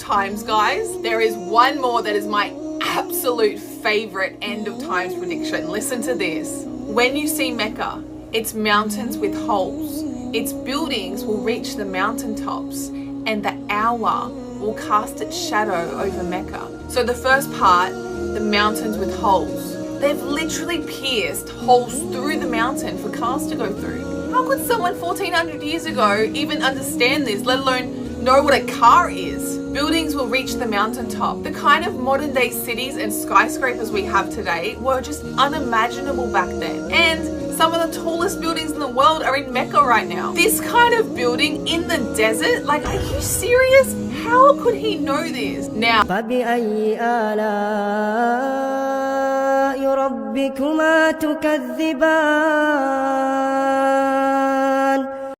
times, guys. There is one more that is my absolute favorite end of times prediction. Listen to this. When you see Mecca, its mountains with holes, its buildings will reach the mountaintops, and the hour will cast its shadow over Mecca. So the first part, the mountains with holes, they've literally pierced holes through the mountain for cars to go through. How could someone 1400 years ago even understand this, let alone know what a car is? Buildings will reach the mountaintop. The kind of modern day cities and skyscrapers we have today were just unimaginable back then. And some of the tallest buildings in the world are in Mecca right now. This kind of building in the desert, like, are you serious? How could he know this? Now,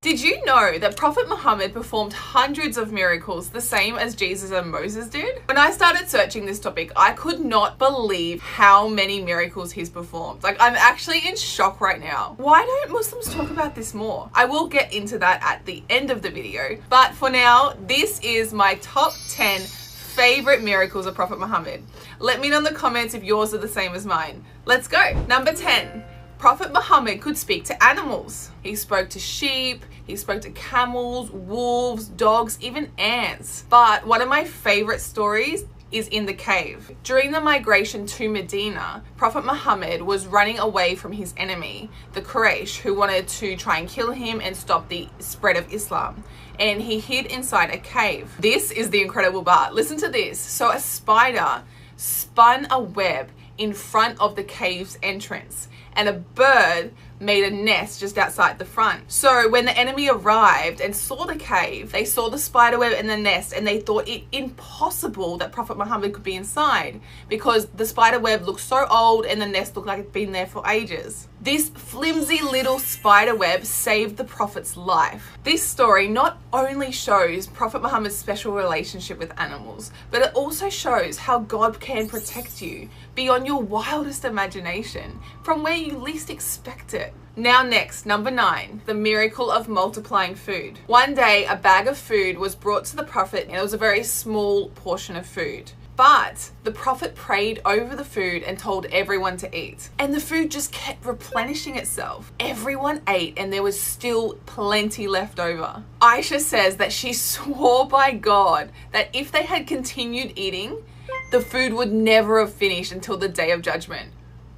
did you know that Prophet Muhammad performed hundreds of miracles, the same as Jesus and Moses did? When I started searching this topic, I could not believe how many miracles he's performed. Like, I'm actually in shock right now. Why don't Muslims talk about this more? I will get into that at the end of the video. But for now, this is my top 10 favorite miracles of Prophet Muhammad. Let me know in the comments if yours are the same as mine. Let's go. Number 10. Prophet Muhammad could speak to animals. He spoke to sheep, he spoke to camels, wolves, dogs, even ants. But one of my favorite stories is in the cave. During the migration to Medina, Prophet Muhammad was running away from his enemy, the Quraysh, who wanted to try and kill him and stop the spread of Islam. And he hid inside a cave. This is the incredible part. Listen to this. So a spider spun a web in front of the cave's entrance, and a bird made a nest just outside the front. So when the enemy arrived and saw the cave, they saw the spider web and the nest, and they thought it impossible that Prophet Muhammad could be inside because the spider web looked so old and the nest looked like it'd been there for ages. This flimsy little spider web saved the Prophet's life. This story not only shows Prophet Muhammad's special relationship with animals, but it also shows how God can protect you beyond your wildest imagination, from where you least expect it. Now next, number 9, the miracle of multiplying food. One day, a bag of food was brought to the Prophet, and it was a very small portion of food. But the Prophet prayed over the food and told everyone to eat. And the food just kept replenishing itself. Everyone ate and there was still plenty left over. Aisha says that she swore by God that if they had continued eating, the food would never have finished until the Day of Judgment.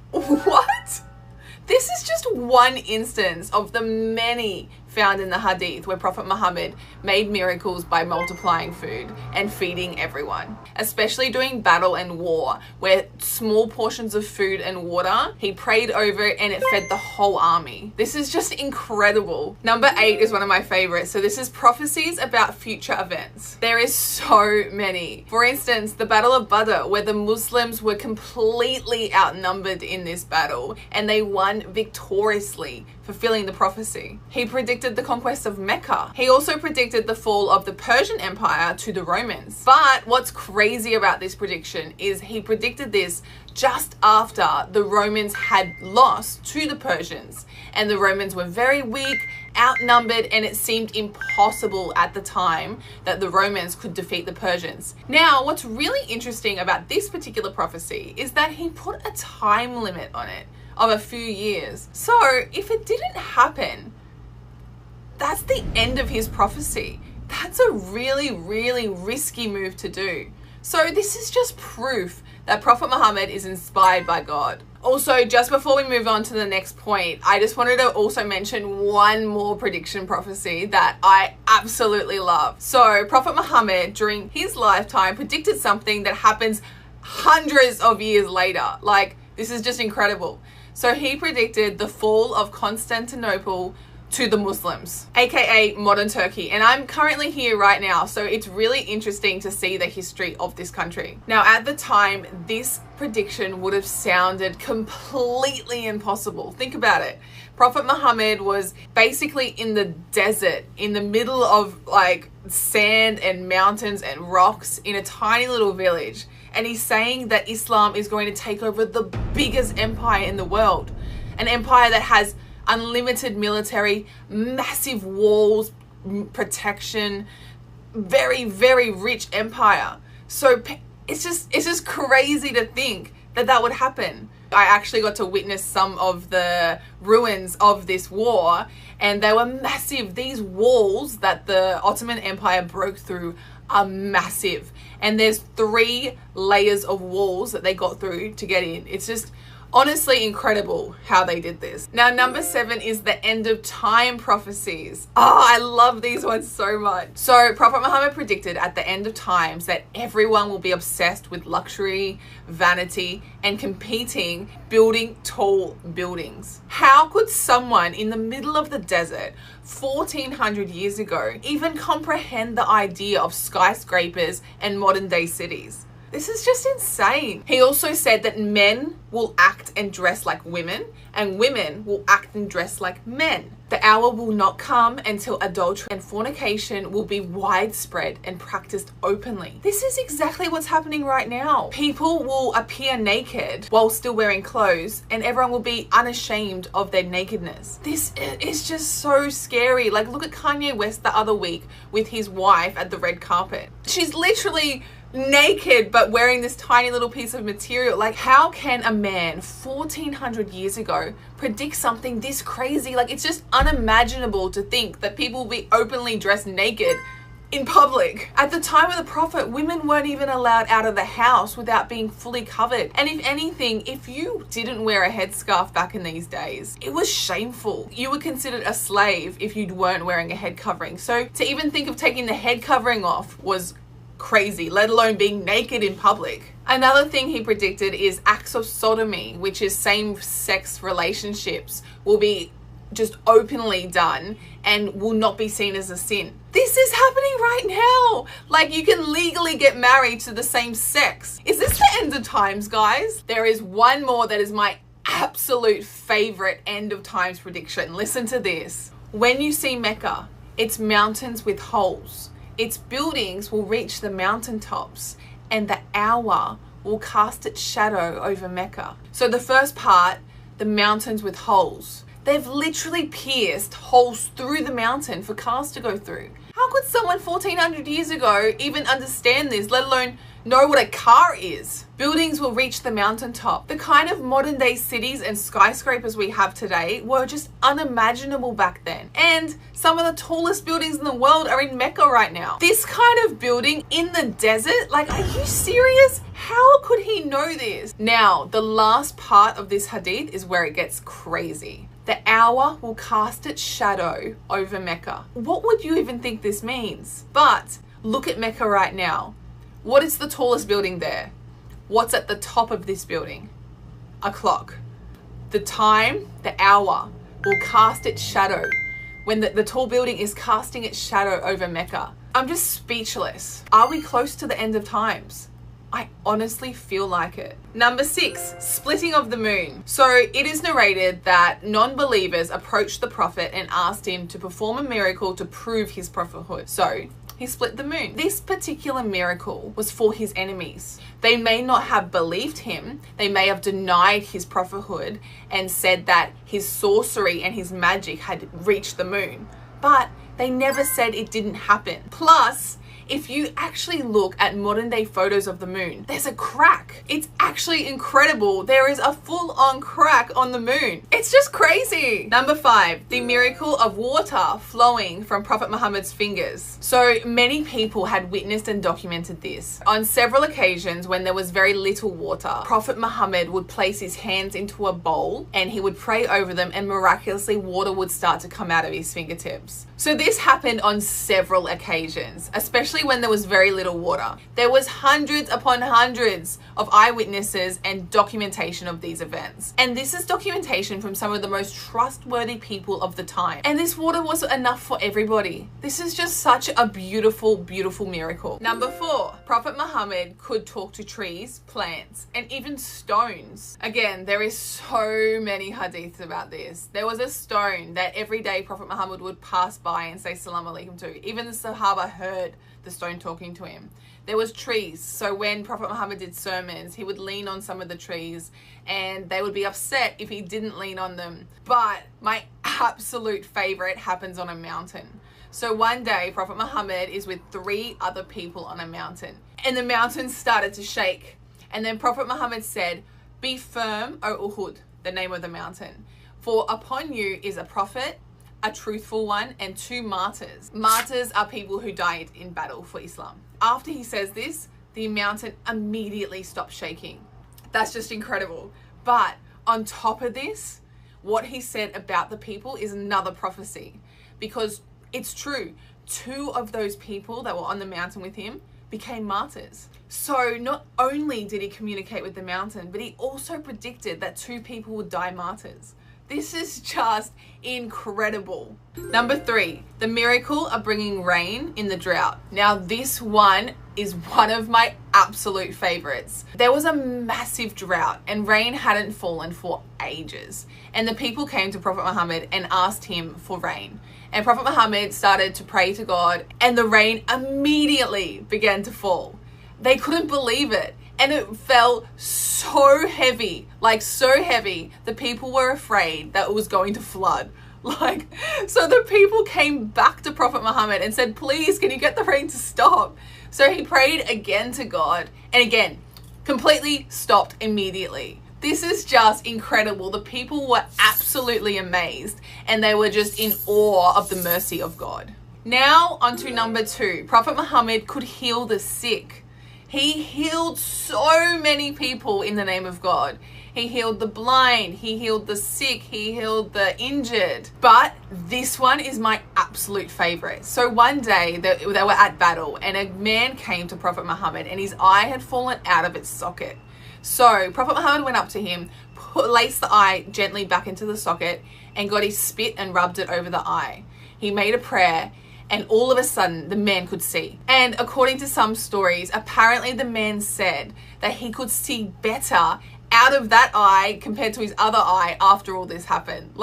What? This is just one instance of the many found in the hadith where Prophet Muhammad made miracles by multiplying food and feeding everyone, especially during battle and war, where small portions of food and water, he prayed over it and it fed the whole army. This is just incredible. Number 8 is one of my favorites. So this is prophecies about future events. There is so many. For instance, the Battle of Badr, where the Muslims were completely outnumbered in this battle and they won victoriously, fulfilling the prophecy. He predicted the conquest of Mecca. He also predicted the fall of the Persian Empire to the Romans. But what's crazy about this prediction is he predicted this just after the Romans had lost to the Persians, and the Romans were very weak, outnumbered, and it seemed impossible at the time that the Romans could defeat the Persians. Now, what's really interesting about this particular prophecy is that he put a time limit on it of a few years. So if it didn't happen, that's the end of his prophecy. That's a really, really risky move to do. So this is just proof that Prophet Muhammad is inspired by God. Also, just before we move on to the next point, I just wanted to also mention one more prediction prophecy that I absolutely love. So Prophet Muhammad, during his lifetime, predicted something that happens hundreds of years later. Like, this is just incredible. So he predicted the fall of Constantinople to the Muslims, aka modern Turkey. And I'm currently here right now, so it's really interesting to see the history of this country. Now, at the time, this prediction would have sounded completely impossible. Think about it. Prophet Muhammad was basically in the desert, in the middle of like sand and mountains and rocks in a tiny little village. And he's saying that Islam is going to take over the biggest empire in the world. An empire that has unlimited military, massive walls, protection, very, very rich empire. So it's just crazy to think that that would happen. I actually got to witness some of the ruins of this war, and they were massive. These walls that the Ottoman Empire broke through are massive, and there's 3 layers of walls that they got through to get in. It's just honestly incredible how they did this. Now, number 7 is the end of time prophecies. Oh, I love these ones so much. So Prophet Muhammad predicted at the end of times that everyone will be obsessed with luxury, vanity, and competing building tall buildings. How could someone in the middle of the desert 1400 years ago even comprehend the idea of skyscrapers and modern day cities? This is just insane. He also said that men will act and dress like women, and women will act and dress like men. The hour will not come until adultery and fornication will be widespread and practiced openly. This is exactly what's happening right now. People will appear naked while still wearing clothes, and everyone will be unashamed of their nakedness. This is just so scary. Like, look at Kanye West the other week with his wife at the red carpet. She's literally naked but wearing this tiny little piece of material. Like, how can a man 1400 years ago predict something this crazy? Like, it's just unimaginable to think that people will be openly dressed naked in public. At the time of the Prophet, women weren't even allowed out of the house without being fully covered. And if anything, if you didn't wear a headscarf back in these days, it was shameful. You were considered a slave if you weren't wearing a head covering. So to even think of taking the head covering off was crazy, let alone being naked in public. Another thing he predicted is acts of sodomy, which is same-sex relationships, will be just openly done and will not be seen as a sin. This is happening right now. Like, you can legally get married to the same sex. Is this the end of times, guys? There is one more that is my absolute favorite end of times prediction. Listen to this. When you see Mecca, it's mountains with holes. Its buildings will reach the mountaintops, and the hour will cast its shadow over Mecca. So the first part, the mountains with holes. They've literally pierced holes through the mountain for cars to go through. How could someone 1400 years ago even understand this, let alone know what a car is? Buildings will reach the mountaintop. The kind of modern day cities and skyscrapers we have today were just unimaginable back then. And some of the tallest buildings in the world are in Mecca right now. This kind of building in the desert, like, are you serious? How could he know this? Now, the last part of this hadith is where it gets crazy. The hour will cast its shadow over Mecca. What would you even think this means? But look at Mecca right now. What is the tallest building there? What's at the top of this building? A clock. The time, the hour, will cast its shadow when the tall building is casting its shadow over Mecca. I'm just speechless. Are we close to the end of times? I honestly feel like it. Number 6, splitting of the moon. So it is narrated that non-believers approached the Prophet and asked him to perform a miracle to prove his prophethood. So he split the moon. This particular miracle was for his enemies. They may not have believed him. They may have denied his prophethood and said that his sorcery and his magic had reached the moon. But they never said it didn't happen. Plus, if you actually look at modern day photos of the moon, there's a crack. It's actually incredible. There is a full-on crack on the moon. It's just crazy. Number 5, the miracle of water flowing from Prophet Muhammad's fingers. So many people had witnessed and documented this. On several occasions when there was very little water, Prophet Muhammad would place his hands into a bowl and he would pray over them, and miraculously water would start to come out of his fingertips. So this happened on several occasions, especially when there was very little water. There was hundreds upon hundreds of eyewitnesses and documentation of these events. And this is documentation from some of the most trustworthy people of the time. And this water was enough for everybody. This is just such a beautiful, beautiful miracle. Number 4, Prophet Muhammad could talk to trees, plants, and even stones. Again, there is so many hadiths about this. There was a stone that every day Prophet Muhammad would pass by and say salam alaikum to. Even the Sahaba heard the stone talking to him. There was trees. So when Prophet Muhammad did sermons, he would lean on some of the trees and they would be upset if he didn't lean on them. But my absolute favorite happens on a mountain. So one day, Prophet Muhammad is with 3 other people on a mountain, and the mountain started to shake. And then Prophet Muhammad said, "Be firm, O Uhud," the name of the mountain, "for upon you is a prophet, a truthful one, and 2 martyrs." Martyrs are people who died in battle for Islam. After he says this, the mountain immediately stops shaking. That's just incredible. But on top of this, what he said about the people is another prophecy, because it's true. 2 of those people that were on the mountain with him became martyrs. So not only did he communicate with the mountain, but he also predicted that 2 people would die martyrs. This is just incredible. Number 3, the miracle of bringing rain in the drought. Now this one is one of my absolute favorites. There was a massive drought and rain hadn't fallen for ages. And the people came to Prophet Muhammad and asked him for rain. And Prophet Muhammad started to pray to God, and the rain immediately began to fall. They couldn't believe it. And it fell so heavy, like so heavy, the people were afraid that it was going to flood. So the people came back to Prophet Muhammad and said, "Please, can you get the rain to stop?" So he prayed again to God, and again, completely stopped immediately. This is just incredible. The people were absolutely amazed, and they were just in awe of the mercy of God. Now on to number 2. Prophet Muhammad could heal the sick. He healed so many people in the name of God. He healed the blind, he healed the sick, he healed the injured. But this one is my absolute favorite. So one day they were at battle, and a man came to Prophet Muhammad, and his eye had fallen out of its socket. So Prophet Muhammad went up to him, placed the eye gently back into the socket, and got his spit and rubbed it over the eye. He made a prayer, and all of a sudden the man could see. And according to some stories, apparently the man said that he could see better out of that eye compared to his other eye after all this happened.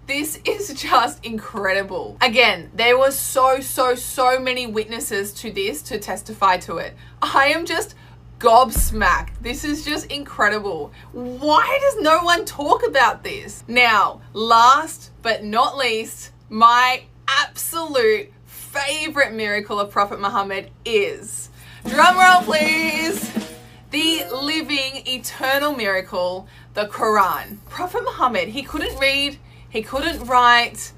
This is just incredible. Again, there was so many witnesses to this to testify to it. I am just gobsmacked. This is just incredible. Why does no one talk about this? Now, last but not least, my absolute favorite miracle of Prophet Muhammad is, drumroll please, the living eternal miracle, the Quran. Prophet Muhammad, he couldn't read, he couldn't write,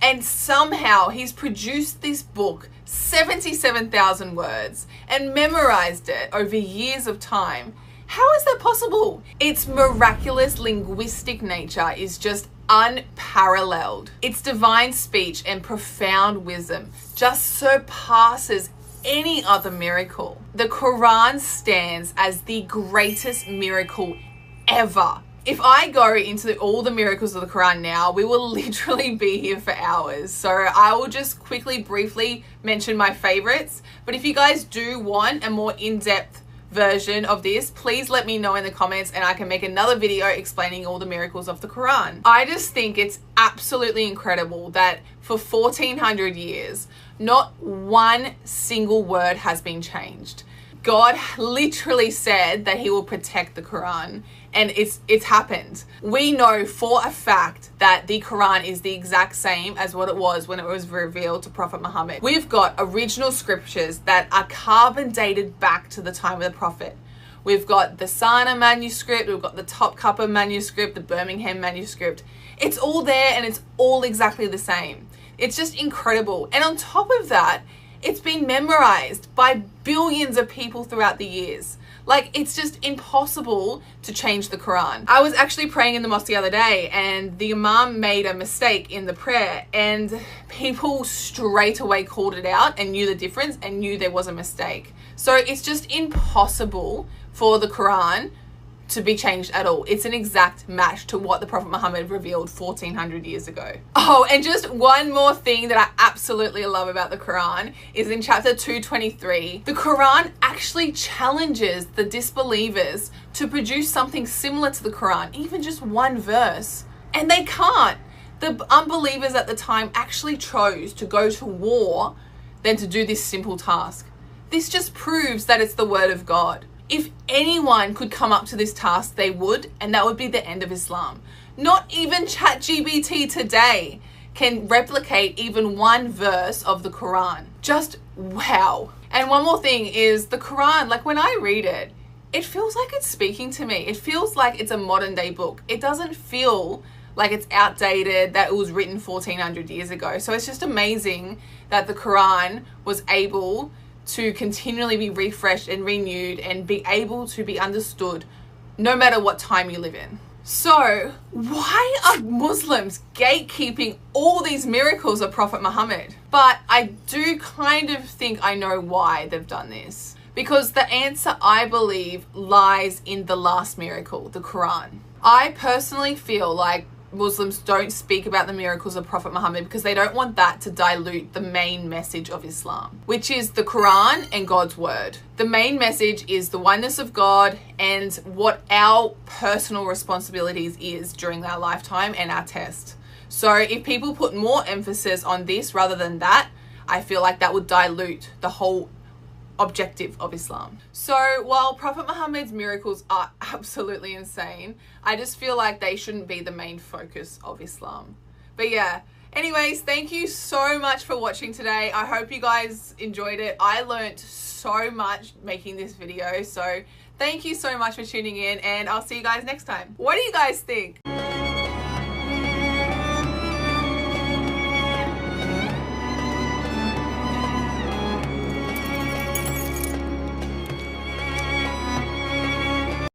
and somehow he's produced this book, 77,000 words, and memorized it over years of time. How is that possible? Its miraculous linguistic nature is just unparalleled. Its divine speech and profound wisdom just surpasses any other miracle. The Quran stands as the greatest miracle ever. If I go into all the miracles of the Quran now, we will literally be here for hours. So I will just briefly mention my favorites. But if you guys do want a more in-depth version of this, please let me know in the comments, and I can make another video explaining all the miracles of the Quran. I just think it's absolutely incredible that for 1400 years, not one single word has been changed. God literally said that he will protect the Quran, and it's happened. We know for a fact that the Quran is the exact same as what it was when it was revealed to Prophet Muhammad. We've got original scriptures that are carbon dated back to the time of the Prophet. We've got the Sana manuscript, we've got the Topkapi manuscript, the Birmingham manuscript. It's all there, and it's all exactly the same. It's just incredible. And on top of that, it's been memorized by billions of people throughout the years. It's just impossible to change the Quran. I was actually praying in the mosque the other day, and the Imam made a mistake in the prayer, and people straight away called it out and knew the difference and knew there was a mistake. So it's just impossible for the Quran to be changed at all. It's an exact match to what the Prophet Muhammad revealed 1400 years ago. Oh, and just one more thing that I absolutely love about the Quran is in chapter 223, the Quran actually challenges the disbelievers to produce something similar to the Quran, even just one verse. And they can't. The unbelievers at the time actually chose to go to war than to do this simple task. This just proves that it's the word of God. If anyone could come up to this task, they would, and that would be the end of Islam. Not even ChatGPT today can replicate even one verse of the Quran. Just wow. And one more thing is the Quran, like when I read it, it feels like it's speaking to me. It feels like it's a modern day book. It doesn't feel like it's outdated, that it was written 1400 years ago. So it's just amazing that the Quran was able to continually be refreshed and renewed and be able to be understood no matter what time you live in. So why are Muslims gatekeeping all these miracles of Prophet Muhammad? But I do kind of think I know why they've done this. Because the answer, I believe, lies in the last miracle, the Quran. I personally feel like Muslims don't speak about the miracles of Prophet Muhammad because they don't want that to dilute the main message of Islam, which is the Quran and God's word. The main message is the oneness of God and what our personal responsibilities is during our lifetime and our test. So if people put more emphasis on this rather than that, I feel like that would dilute the whole objective of Islam. So while Prophet Muhammad's miracles are absolutely insane, I just feel like they shouldn't be the main focus of Islam. But yeah, anyways, thank you so much for watching today. I hope you guys enjoyed it. I learned so much making this video, so thank you so much for tuning in, and I'll see you guys next time. What do you guys think?